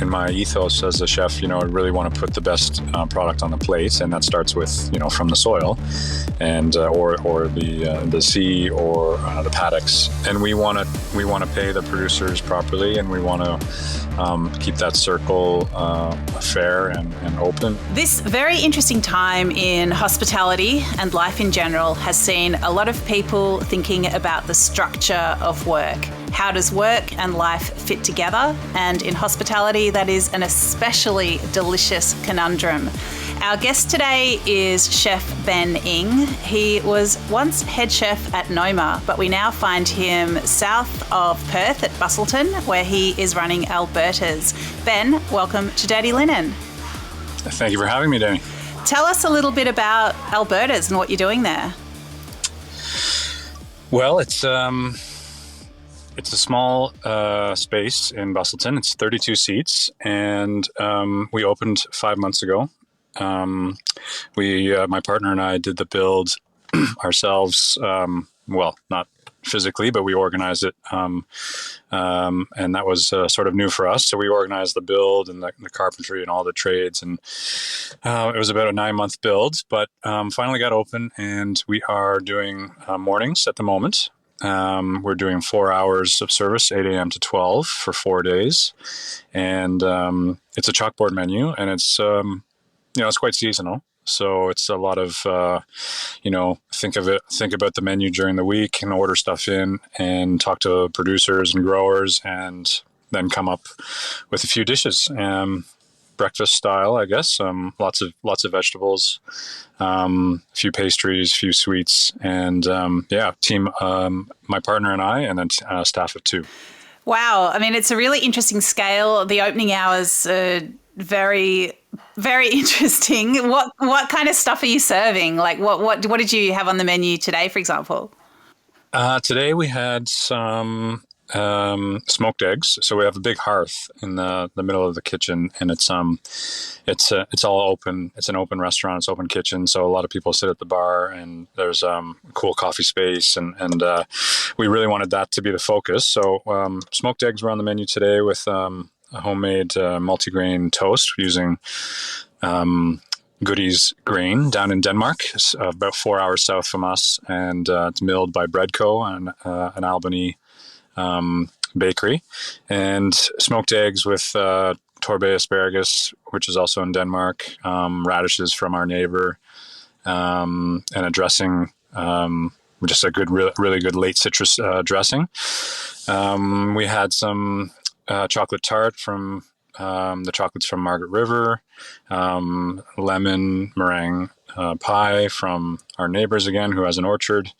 in my ethos as a chef, I really want to put the best product on the plate, and that starts with, from the soil, and or the sea or the paddocks. And we want to pay the producers properly, and we want to keep that circle fair and open. This very interesting time in hospitality and life in general has seen a lot of people thinking about the structure of work. How does work and life fit together? And in hospitality, that is an especially delicious conundrum. Our guest today is Chef Ben Ing. He was once head chef at Noma, but we now find him south of Perth at Busselton, where he is running Alberta's. Ben, welcome to Dirty Linen. Thank you for having me, Dani. Tell us a little bit about Alberta's and what you're doing there. Well, it's a small space in Busselton. It's 32 seats, and we opened 5 months ago. My partner and I did the build ourselves. Well, not physically, but we organized it, and that was sort of new for us. So we organized the build and the carpentry and all the trades, and it was about a 9-month build, but finally got open, and we are doing mornings at the moment. We're doing 4 hours of service, 8 a.m. to 12 for 4 days, and it's a chalkboard menu, and it's it's quite seasonal. So it's a lot of think about the menu during the week and order stuff in and talk to producers and growers, and then come up with a few dishes. Breakfast style, I guess. Lots of vegetables, a few pastries, a few sweets, and team. My partner and I, and then staff of 2. Wow, I mean, it's a really interesting scale. The opening hours are very, very interesting. What kind of stuff are you serving? Like, what did you have on the menu today, for example? Today we had some smoked eggs. So we have a big hearth in the middle of the kitchen, and it's all open. It's an open restaurant. It's open kitchen. So a lot of people sit at the bar, and there's cool coffee space, and we really wanted that to be the focus. So smoked eggs were on the menu today with a homemade multigrain toast using Goodies grain down in Denmark. It's about 4 hours south from us, and it's milled by Breadco and an Albany bakery, and smoked eggs with Torbay asparagus, which is also in Denmark, radishes from our neighbor, and a dressing, just a good, really good late citrus dressing. We had some chocolate tart from the chocolates from Margaret River, lemon meringue pie from our neighbors again, who has an orchard,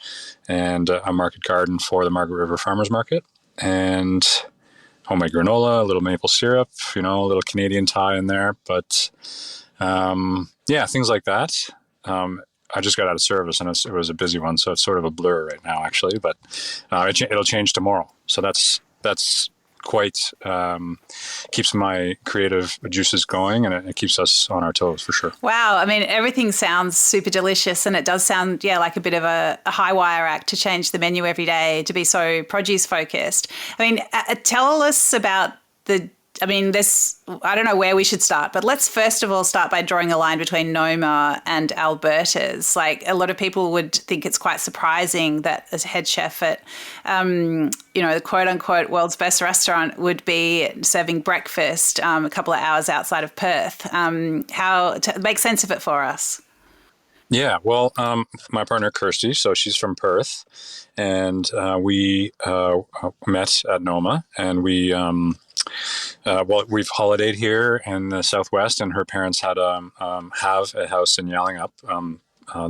and a market garden for the Margaret River Farmers Market, and homemade granola, a little maple syrup, a little Canadian tie in there, but things like that. I just got out of service, and it was a busy one, so it's sort of a blur right now, actually, but it'll change tomorrow. So that's quite keeps my creative juices going, and it keeps us on our toes for sure. Wow. I mean, everything sounds super delicious, and it does sound, like a bit of a high wire act to change the menu every day to be so produce focused. I mean, tell us about I don't know where we should start, but let's first of all start by drawing a line between Noma and Alberta's. Like, a lot of people would think it's quite surprising that as head chef at, the quote unquote world's best restaurant would be serving breakfast a couple of hours outside of Perth. Make sense of it for us. Yeah, well, my partner Kirsty, so she's from Perth, and we met at Noma, and we we've holidayed here in the Southwest, and her parents have a house in Yallingup.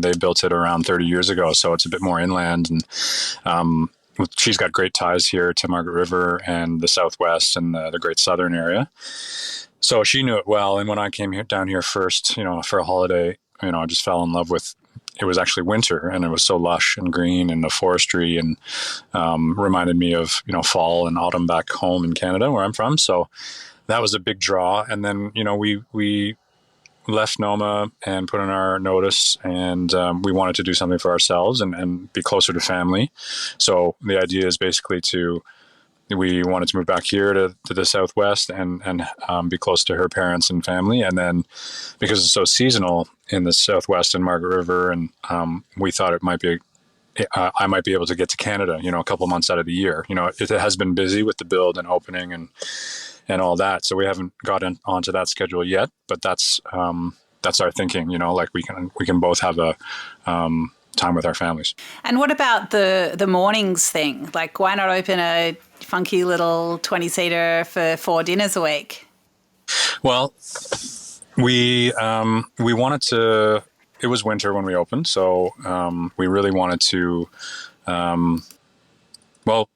They built it around 30 years ago, so it's a bit more inland, and she's got great ties here to Margaret River and the Southwest and the great Southern area. So she knew it well, and when I came down here first, for a holiday, I just fell in love with. It was actually winter, and it was so lush and green, and the forestry, and reminded me of fall and autumn back home in Canada, where I'm from. So that was a big draw. And then we left Noma and put in our notice, and we wanted to do something for ourselves and be closer to family. So the idea is basically to we wanted to move back here to the Southwest and be close to her parents and family. And then because it's so seasonal in the Southwest and Margaret River, and we thought it might be, I might be able to get to Canada, a couple months out of the year. It has been busy with the build and opening and all that. So we haven't gotten onto that schedule yet, but that's our thinking, like we can both have a, time with our families. And what about the mornings thing? Like, why not open a funky little 20-seater for 4 dinners a week? Well, we wanted to. It was winter when we opened, so we really wanted to. Well,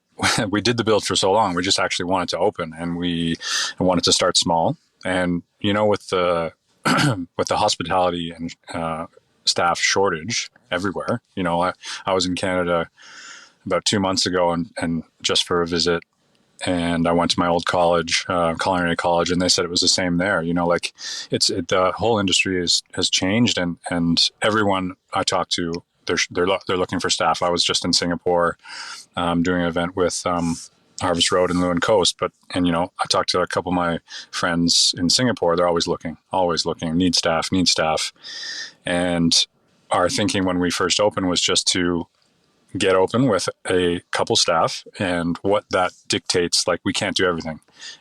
we did the build for so long. We just actually wanted to open, and we wanted to start small. And with the with the hospitality and staff shortage everywhere. I was in Canada about 2 months ago and just for a visit, and I went to my old college, culinary college, and they said it was the same there. The whole industry has changed, and everyone I talked to, they're looking for staff. I was just in Singapore doing an event with Harvest Road and Lewin Coast, I talked to a couple of my friends in Singapore. They're always looking, need staff. And our thinking when we first opened was just to get open with a couple staff, and what that dictates, like, we can't do everything.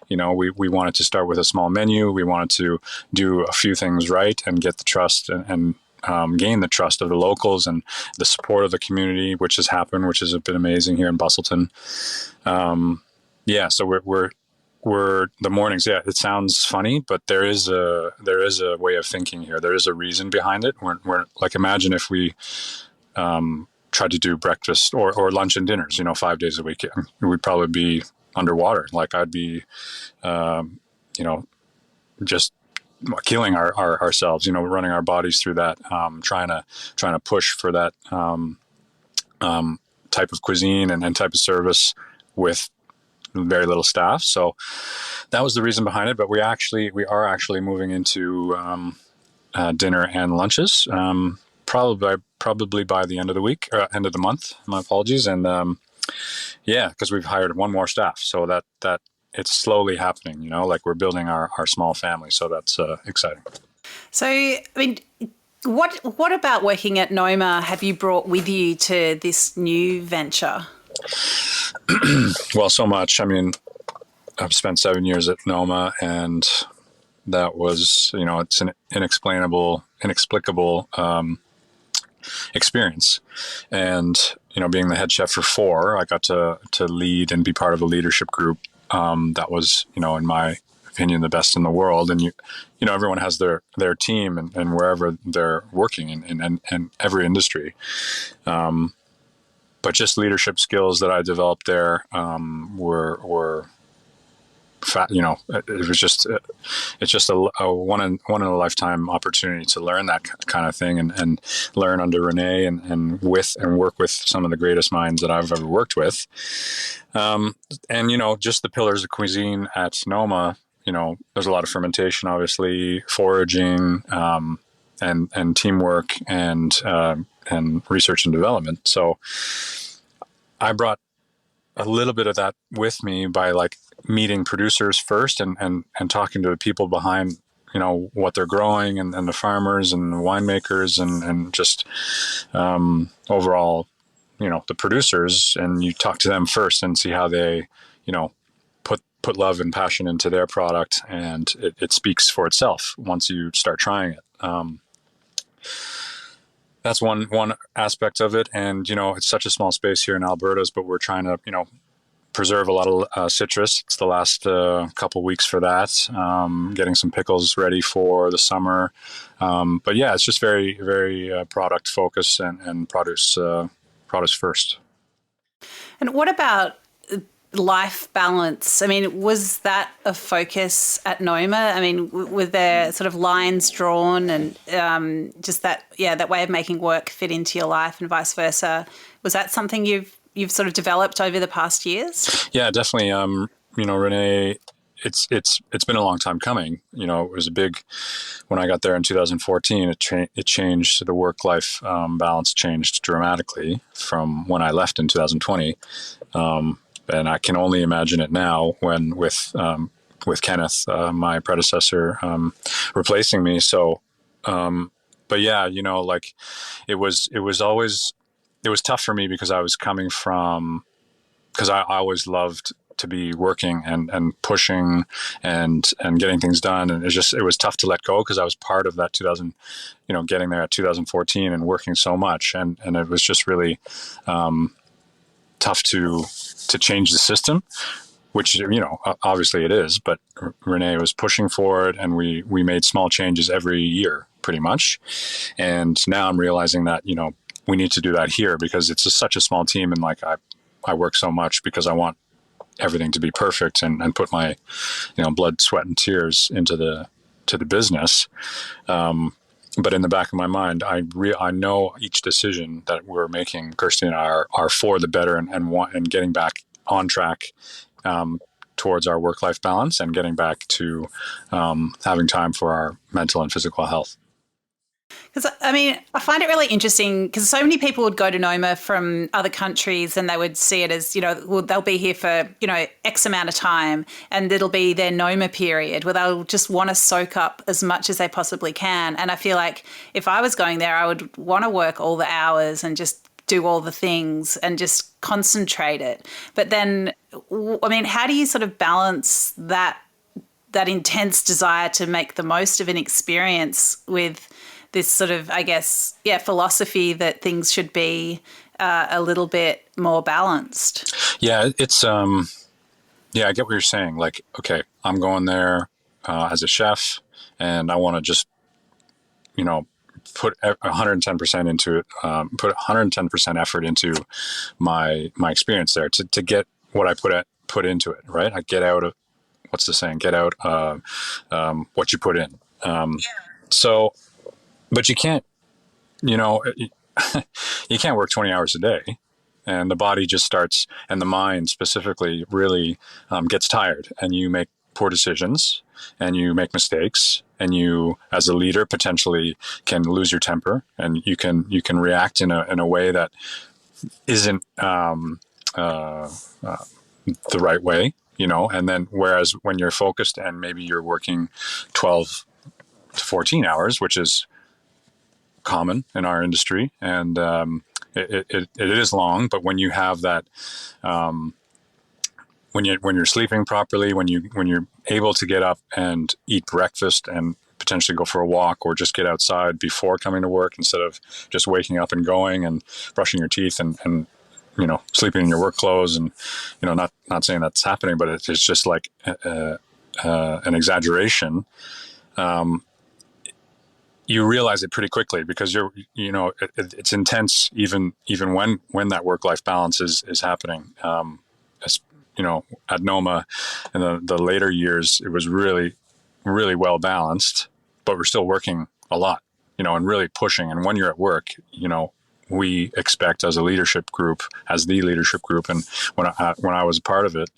We wanted to start with a small menu. We wanted to do a few things right and get the trust and gain the trust of the locals and the support of the community, which has happened, which has been amazing here in Busselton. So we're the mornings. Yeah, it sounds funny, but there is a way of thinking here. There is a reason behind it. We're like, imagine if we tried to do breakfast or lunch and dinners, 5 days a week. We'd probably be underwater. Like, I'd be, just killing ourselves, running our bodies through that, trying to push for that type of cuisine and type of service with very little staff. So that was the reason behind it. But we are actually moving into dinner and lunches, probably by the end of the week, end of the month. My apologies. And because we've hired one more staff, so that it's slowly happening. Like, we're building our small family, so that's exciting. So, I mean, what about working at Noma have you brought with you to this new venture? Well, so much. I mean, I've spent 7 years at Noma, and that was, it's an inexplicable experience. And, being the head chef for 4, I got to lead and be part of a leadership group that was, in my opinion, the best in the world. And everyone has their team and wherever they're working in every industry. But just leadership skills that I developed there were it was just it's just a one in a lifetime opportunity to learn that kind of thing and learn under Renee and work with some of the greatest minds that I've ever worked with. Just the pillars of cuisine at Noma. There's a lot of fermentation, obviously, foraging, and teamwork and research and development. So I brought a little bit of that with me by meeting producers first and talking to the people behind, what they're growing and the farmers and the winemakers and just overall, the producers, and you talk to them first and see how they, put love and passion into their product, and it speaks for itself once you start trying it. That's one aspect of it. And, it's such a small space here in Alberta's, but we're trying to, preserve a lot of citrus. It's the last couple weeks for that, getting some pickles ready for the summer. But yeah, it's just very, very product focused and produce first. And what about life balance? I mean, was that a focus at Noma? I mean, were there sort of lines drawn and just that way of making work fit into your life and vice versa? Was that something you've sort of developed over the past years? Yeah, definitely. Renee, it's been a long time coming. It was a big, when I got there in 2014, it changed. The work-life balance changed dramatically from when I left in 2020. and I can only imagine it now when with Kenneth, my predecessor, replacing me. So, but yeah, like it was tough for me because I was coming from, because I always loved to be working and pushing and getting things done. And it was tough to let go because I was part of that 2000, getting there at 2014 and working so much. And it was just really tough to change the system, which, obviously it is, but Renee was pushing for it, and we made small changes every year pretty much. And now I'm realizing that, we need to do that here because it's such a small team. And like, I work so much because I want everything to be perfect and put my, blood, sweat, and tears into the business. But in the back of my mind, I know each decision that we're making, Kirsty and I, are for the better and getting back on track towards our work-life balance and getting back to having time for our mental and physical health. Because, I find it really interesting because so many people would go to Noma from other countries and they would see it as, they'll be here for, X amount of time, and it'll be their Noma period where they'll just want to soak up as much as they possibly can. And I feel like if I was going there, I would want to work all the hours and just do all the things and just concentrate it. But then, how do you sort of balance that intense desire to make the most of an experience with this sort of, I guess, philosophy that things should be a little bit more balanced? Yeah, it's, I get what you're saying. Like, okay, I'm going there as a chef and I want to just, put 110% into it, put 110% effort into my experience there to get what I put into it, right? I get out of, what's the saying? Get out what you put in. So, but you can't, you can't work 20 hours a day, and the body just starts, and the mind specifically really gets tired, and you make poor decisions and you make mistakes, and you, as a leader, potentially can lose your temper, and you can react in a way that isn't the right way, and then whereas when you're focused and maybe you're working 12 to 14 hours, which is common in our industry, and it is long, but when you have that, when you're sleeping properly, when you're able to get up and eat breakfast and potentially go for a walk or just get outside before coming to work instead of just waking up and going and brushing your teeth and sleeping in your work clothes, and not saying that's happening, but it's just like an exaggeration. You realize it pretty quickly because it's intense even when that work-life balance is happening. At Noma in the later years, it was really, really well balanced, but we're still working a lot, and really pushing. And when you're at work, we expect as the leadership group, and when I was a part of it,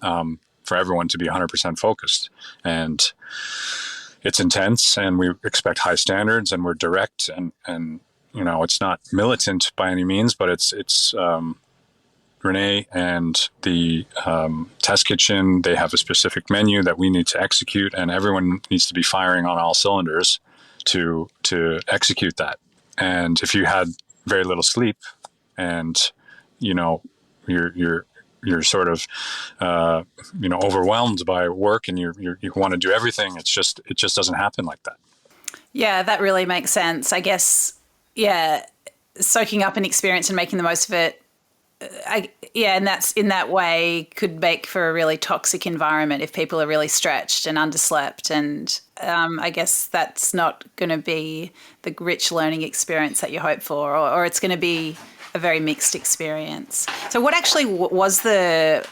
for everyone to be 100% focused. And it's intense, and we expect high standards, and we're direct, and it's not militant by any means, but it's Renee and the test kitchen, they have a specific menu that we need to execute, and everyone needs to be firing on all cylinders to execute that. And if you had very little sleep, and you're sort of overwhelmed by work, and you want to do everything, it just doesn't happen like that. Yeah, that really makes sense. I guess, soaking up an experience and making the most of it, and that's in that way could make for a really toxic environment if people are really stretched and underslept. And I guess that's not going to be the rich learning experience that you hope for, or it's going to be a very mixed experience. So what actually was the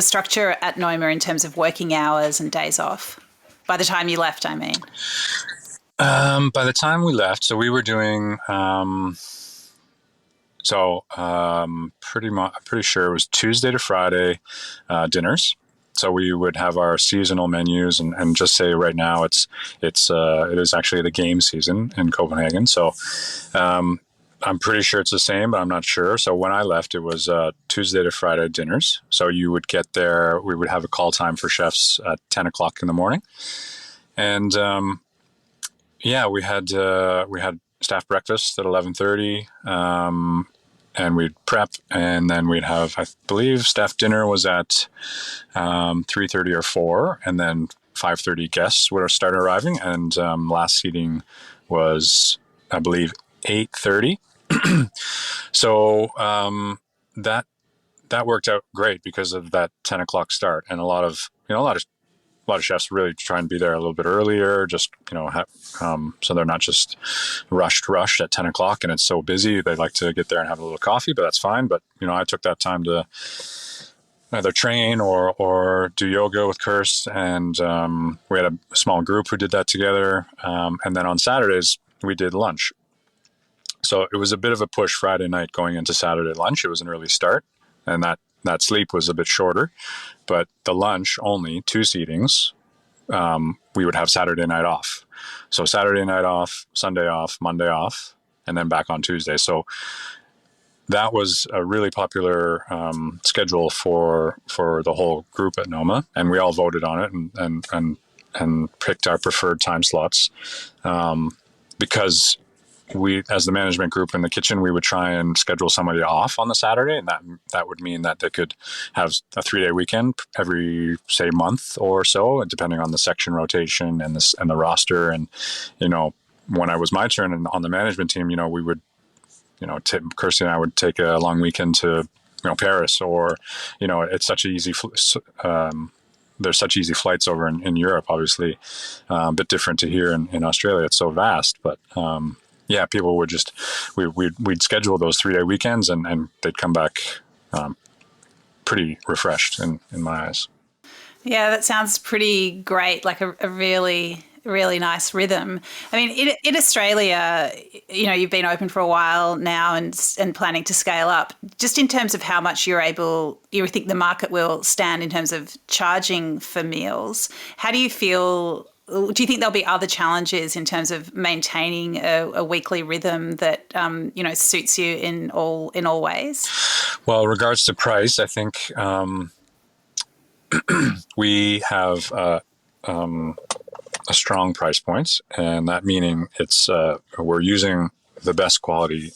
structure at Noma in terms of working hours and days off by the time you left, I mean? By the time we left, so we were doing... pretty sure it was Tuesday to Friday dinners. So we would have our seasonal menus, and just say right now it is actually the game season in Copenhagen. So I'm pretty sure it's the same, but I'm not sure. So when I left, it was Tuesday to Friday dinners. So you would get there. We would have a call time for chefs at 10 o'clock in the morning, and yeah, we had staff breakfast at 11:30, and we'd prep, and then we'd have, I believe, staff dinner was at 3:30 or 4, and then 5:30 guests would start arriving, and last seating was, I believe, 8:30. So that worked out great because of that 10 o'clock start, and a lot of chefs really try and be there a little bit earlier, just so they're not just rushed at 10 o'clock and it's so busy. They like to get there and have a little coffee, but that's fine. But I took that time to either train or do yoga with Kirst, and we had a small group who did that together. And then on Saturdays we did lunch. So it was a bit of a push Friday night going into Saturday lunch. It was an early start, and that sleep was a bit shorter. But the lunch, only 2 seatings, we would have Saturday night off. So Saturday night off, Sunday off, Monday off, and then back on Tuesday. So that was a really popular schedule for the whole group at Noma, and we all voted on it and picked our preferred time slots, because we, as the management group in the kitchen, we would try and schedule somebody off on the Saturday, and that would mean that they could have a 3-day weekend every, say, month or so, depending on the section rotation and the roster. And when I was my turn on the management team, we would, Kirsty and I would take a long weekend to Paris, or it's such easy. There's such easy flights over in Europe, obviously, a bit different to here in Australia. It's so vast, but yeah, people would just, we'd schedule those 3-day weekends, and they'd come back pretty refreshed in my eyes. Yeah, that sounds pretty great, like a really, really nice rhythm. I mean, in Australia, you've been open for a while now and planning to scale up. Just in terms of how much you think the market will stand in terms of charging for meals, how do you feel? Do you think there'll be other challenges in terms of maintaining a weekly rhythm that suits you in all ways? Well, in regards to price, I think we have a strong price points, and that meaning it's we're using the best quality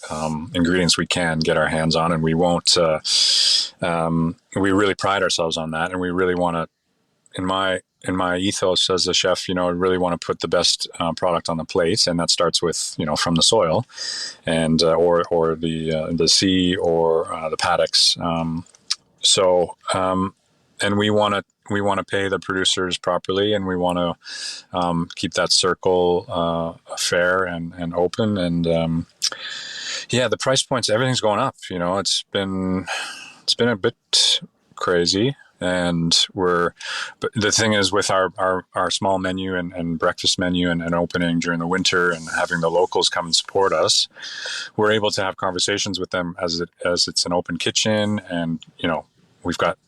ingredients we can get our hands on, and we won't. We really pride ourselves on that, and we really want to. In my ethos as a chef, I really want to put the best product on the plate, and that starts with from the soil, and or the sea or the paddocks. And we want to pay the producers properly, and we want to keep that circle fair and open. And yeah, the price points, everything's going up. It's been a bit crazy. And but the thing is, with our small menu and breakfast menu and opening during the winter, and having the locals come and support us, we're able to have conversations with them as it's an open kitchen. And we've got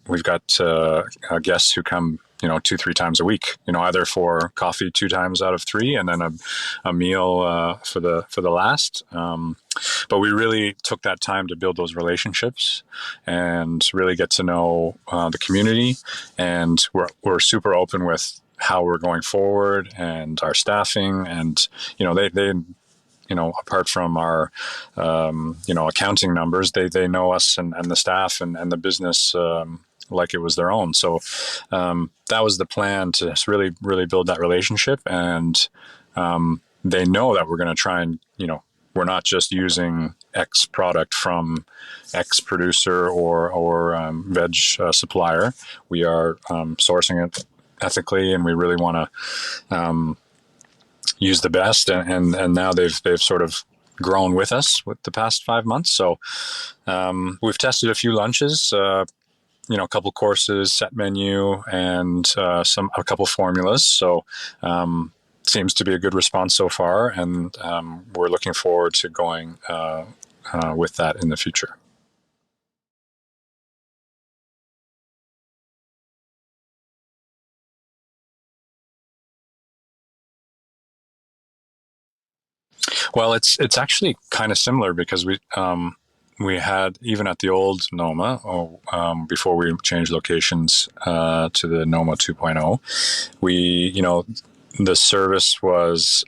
guests who come 2-3 times a week, either for coffee 2 times out of 3, and then a meal for the last. But we really took that time to build those relationships and really get to know the community, and we're super open with how we're going forward and our staffing, and they apart from our accounting numbers, they know us and the staff and the business like it was their own. So that was the plan, to really, really build that relationship. And they know that we're going to try and, we're not just using X product from X producer or veg supplier. We are sourcing it ethically, and we really want to use the best. And now they've sort of grown with us with the past 5 months. So we've tested a few lunches, a couple courses, set menu, and a couple formulas. So seems to be a good response so far, and we're looking forward to going with that in the future. Well, it's actually kind of similar because we had, even at the old Noma, before we changed locations to the Noma 2.0, we, the service was,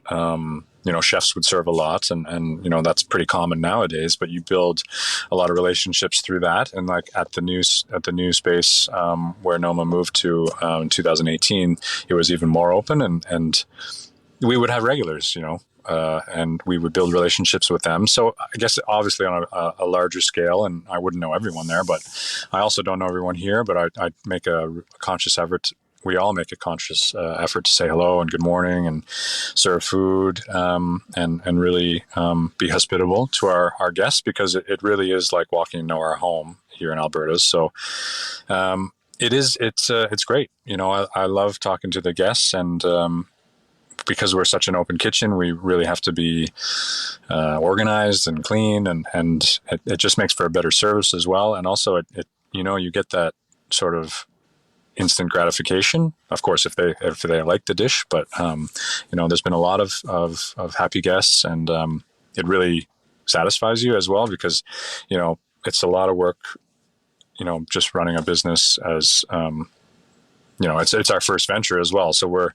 chefs would serve a lot, and that's pretty common nowadays. But you build a lot of relationships through that, and like at the new space where Noma moved to in 2018, it was even more open, and we would have regulars, and we would build relationships with them. So I guess obviously on a larger scale, and I wouldn't know everyone there, but I also don't know everyone here, but I make a conscious effort. We all make a conscious effort to say hello and good morning and serve food, and really be hospitable to our guests, because it really is like walking into our home here in Alberta. So it's great. I love talking to the guests, and because we're such an open kitchen, we really have to be organized and clean, and it just makes for a better service as well. And also, it you get that sort of instant gratification, of course, if they like the dish. But there's been a lot of happy guests, and it really satisfies you as well, because it's a lot of work. Just running a business as it's our first venture as well. So we're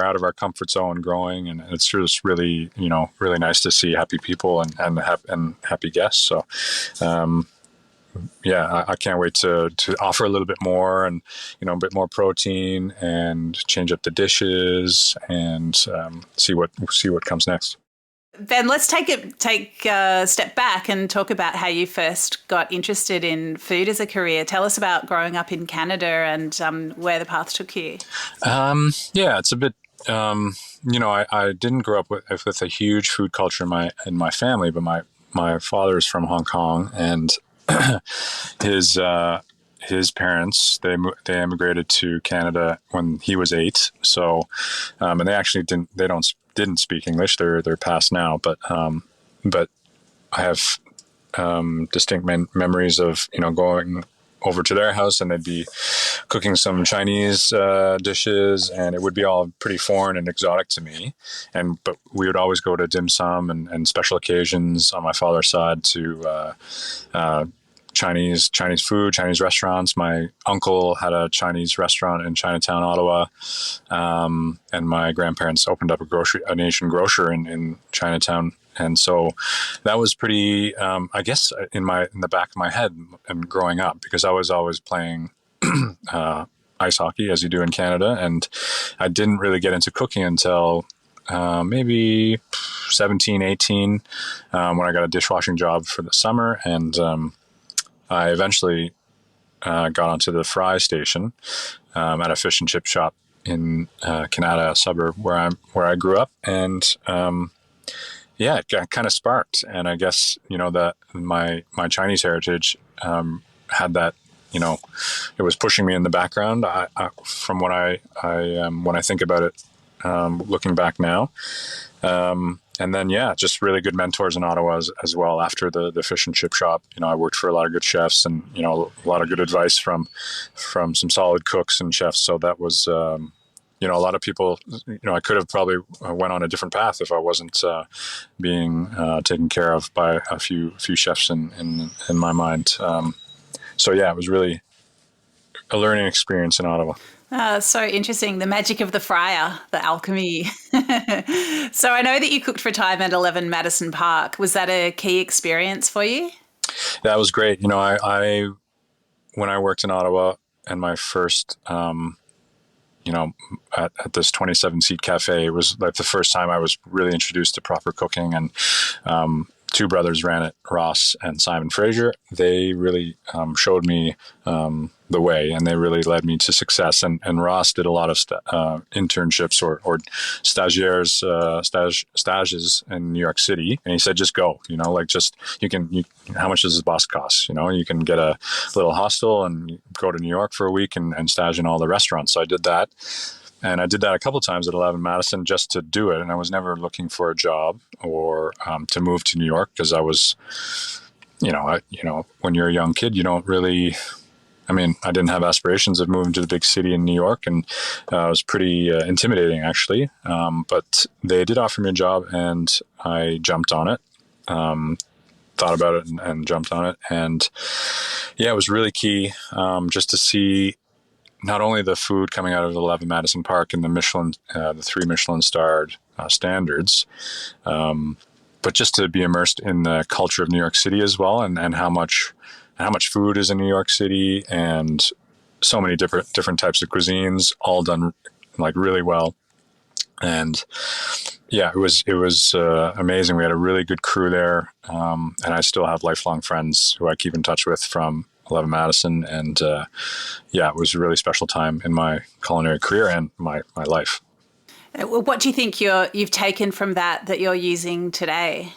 out of our comfort zone, growing, and it's just really, really nice to see happy people and happy guests. So, I can't wait to offer a little bit more, and, a bit more protein, and change up the dishes, and see what comes next. Ben, let's take a step back and talk about how you first got interested in food as a career. Tell us about growing up in Canada and where the path took you. It's a bit. I didn't grow up with a huge food culture in my family, but my father is from Hong Kong, and his parents, they immigrated to Canada when he was 8. So, and they actually didn't speak English. They're past now, but I have distinct memories of going over to their house, and they'd be cooking some Chinese dishes, and it would be all pretty foreign and exotic to me. But we would always go to dim sum and special occasions on my father's side to Chinese food, Chinese restaurants. My uncle had a Chinese restaurant in Chinatown, Ottawa, and my grandparents opened up an Asian grocer in Chinatown. And so that was pretty, I guess, in the back of my head and growing up, because I was always playing ice hockey, as you do in Canada, and I didn't really get into cooking until maybe 17, 18, when I got a dishwashing job for the summer, and I eventually got onto the fry station at a fish and chip shop in Canada, a suburb where I grew up, and it kind of sparked. And I guess that my Chinese heritage had that. It was pushing me in the background. From what when I think about it, looking back now. And then, just really good mentors in Ottawa as well. After the fish and chip shop, I worked for a lot of good chefs, and, a lot of good advice from some solid cooks and chefs. So that was, a lot of people, I could have probably went on a different path if I wasn't being taken care of by a few chefs in my mind. It was really a learning experience in Ottawa. So interesting. The magic of the fryer, the alchemy. So I know that you cooked for a time at 11 Madison Park. Was that a key experience for you? That was great. I when I worked in Ottawa, and my first, at this 27-seat cafe, it was like the first time I was really introduced to proper cooking. And two brothers ran it, Ross and Simon Fraser. They really showed me the way, and they really led me to success. And Ross did a lot of internships or stages in New York City, and he said, just go, how much does this boss cost? You can get a little hostel and go to New York for a week and stage in all the restaurants. So I did that. And I did that a couple of times at 11 Madison just to do it. And I was never looking for a job or to move to New York, because I was, when you're a young kid, you don't really I mean, I didn't have aspirations of moving to the big city in New York, and it was pretty intimidating, actually. But they did offer me a job, and I jumped on it. Thought about it and jumped on it. And yeah, it was really key just to see not only the food coming out of 11 Madison Park and the Michelin, the 3 Michelin starred standards, but just to be immersed in the culture of New York City as well, and how much food is in New York City, and so many different types of cuisines, all done like really well. And yeah, it was amazing. We had a really good crew there, and I still have lifelong friends who I keep in touch with from 11 Madison. And yeah, it was a really special time in my culinary career and my life. What do you think you've taken from that you're using today?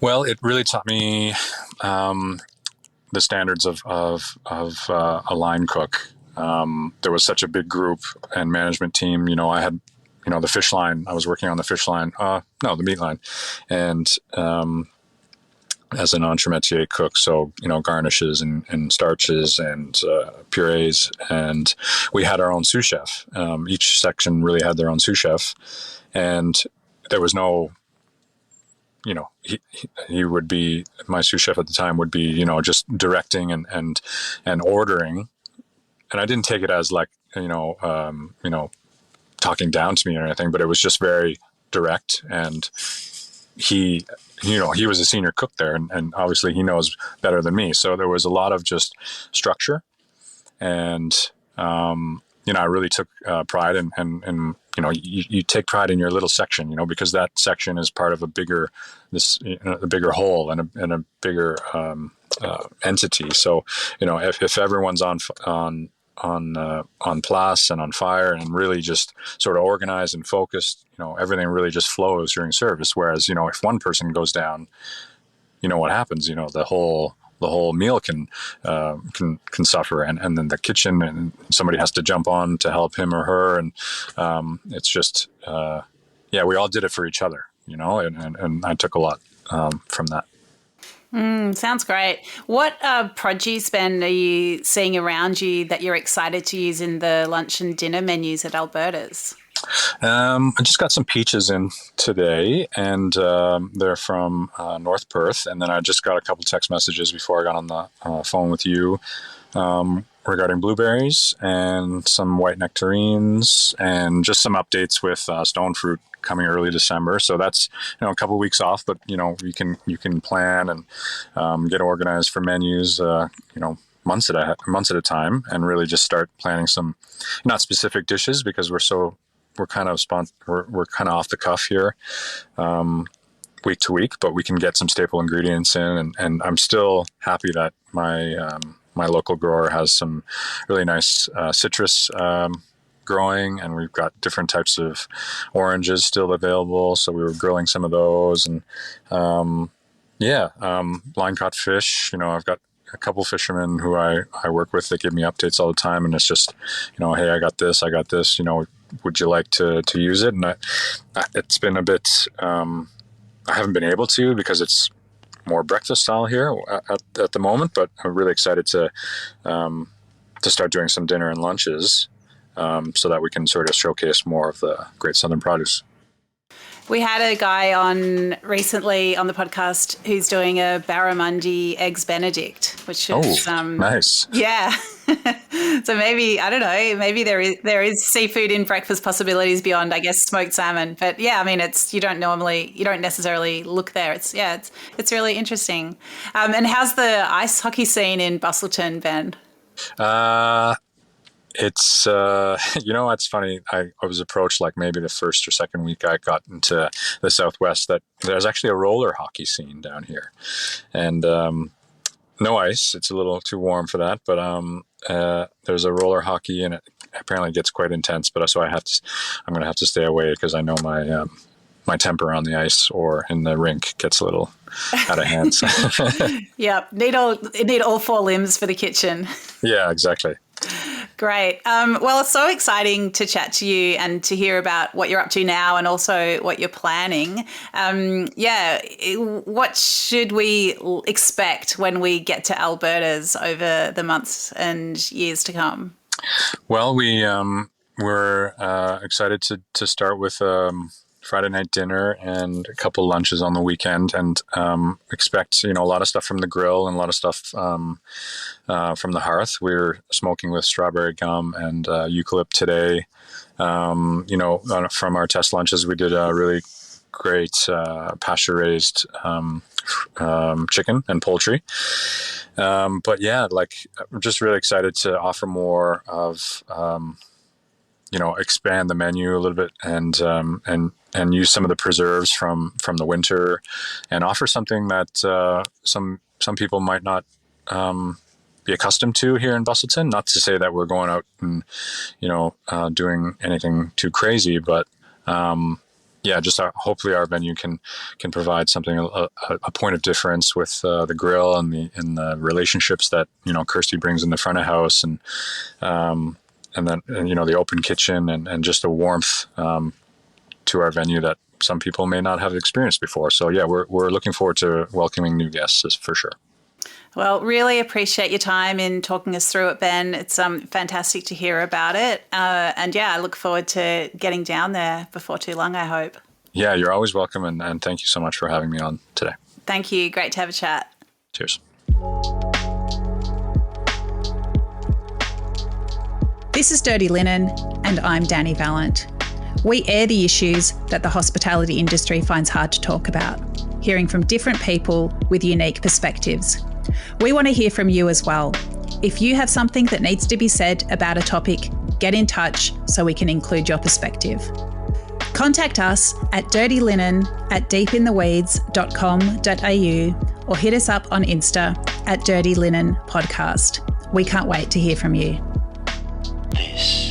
Well, it really taught me the standards of a line cook. There was such a big group and management team. I had, the fish line. I was working on the fish line. No, the meat line, and as an entremetier cook, so garnishes and starches and purees, and we had our own sous chef. Each section really had their own sous chef, and there was no. He would be, my sous chef at the time would be, just directing and ordering. And I didn't take it as like, talking down to me or anything, but it was just very direct. And he was a senior cook there, and obviously he knows better than me. So there was a lot of just structure. And, I really took pride in you take pride in your little section, because that section is part of a bigger whole and a bigger entity. So, if everyone's on place and on fire and really just sort of organized and focused, everything really just flows during service. Whereas, if one person goes down, what happens? The whole meal can suffer, and then the kitchen, and somebody has to jump on to help him or her, and it's just we all did it for each other, and I took a lot from that. Sounds great. What produce then are you seeing around you that you're excited to use in the lunch and dinner menus at Alberta's? I just got some peaches in today, and they're from North Perth. And then I just got a couple text messages before I got on the phone with you regarding blueberries and some white nectarines, and just some updates with stone fruit coming early December. So that's a couple of weeks off, but you can plan and get organized for menus. Months at a time, and really just start planning some not specific dishes, because we're kind of off the cuff here, week to week, but we can get some staple ingredients in, and I'm still happy that my local grower has some really nice citrus growing, and we've got different types of oranges still available. So we were grilling some of those, and line caught fish. I've got a couple fishermen who I work with that give me updates all the time, and it's just, hey, I got this, would you like to use it? And it's been a bit, I haven't been able to, because it's more breakfast style here at the moment, but I'm really excited to start doing some dinner and lunches, so that we can sort of showcase more of the great Southern produce. We had a guy on recently on the podcast who's doing a barramundi eggs Benedict, which is nice. Yeah. So maybe, I don't know, maybe there is seafood in breakfast possibilities beyond, I guess, smoked salmon. But yeah, I mean, you don't necessarily look there. It's really interesting. And how's the ice hockey scene in Busselton, Ben? It's, it's funny. I was approached like maybe the first or second week I got into the Southwest, that there's actually a roller hockey scene down here, and no ice. It's a little too warm for that, but there's a roller hockey, and it apparently gets quite intense. But so I'm going to have to stay away, because I know my temper on the ice or in the rink gets a little out of hand. Yep. Need all 4 limbs for the kitchen. Yeah, exactly. Great. Well, it's so exciting to chat to you and to hear about what you're up to now and also what you're planning. What should we expect when we get to Alberta's over the months and years to come? Well, we're excited to start with Friday night dinner and a couple lunches on the weekend, and expect a lot of stuff from the grill and a lot of stuff from the hearth. We're smoking with strawberry gum and eucalypt today. From our test lunches, we did a really great pasture raised chicken and poultry. I'm just really excited to offer more of expand the menu a little bit and use some of the preserves from the winter, and offer something that some people might not be accustomed to here in Busselton. Not to say that we're going out and doing anything too crazy, but hopefully our venue can provide something, a point of difference with the grill and the relationships that Kirsty brings in the front of house, and then the open kitchen and just a warmth to our venue that some people may not have experienced before. So we're looking forward to welcoming new guests for sure. Well, really appreciate your time in talking us through it, Ben. It's fantastic to hear about it. I look forward to getting down there before too long, I hope. Yeah, you're always welcome, and thank you so much for having me on today. Thank you. Great to have a chat. Cheers. This is Dirty Linen, and I'm Dani Valent. We air the issues that the hospitality industry finds hard to talk about, hearing from different people with unique perspectives. We want to hear from you as well. If you have something that needs to be said about a topic, get in touch so we can include your perspective. Contact us at dirtylinenat deepintheweeds.com.au or hit us up on Insta at Dirty Linen Podcast. We can't wait to hear from you. This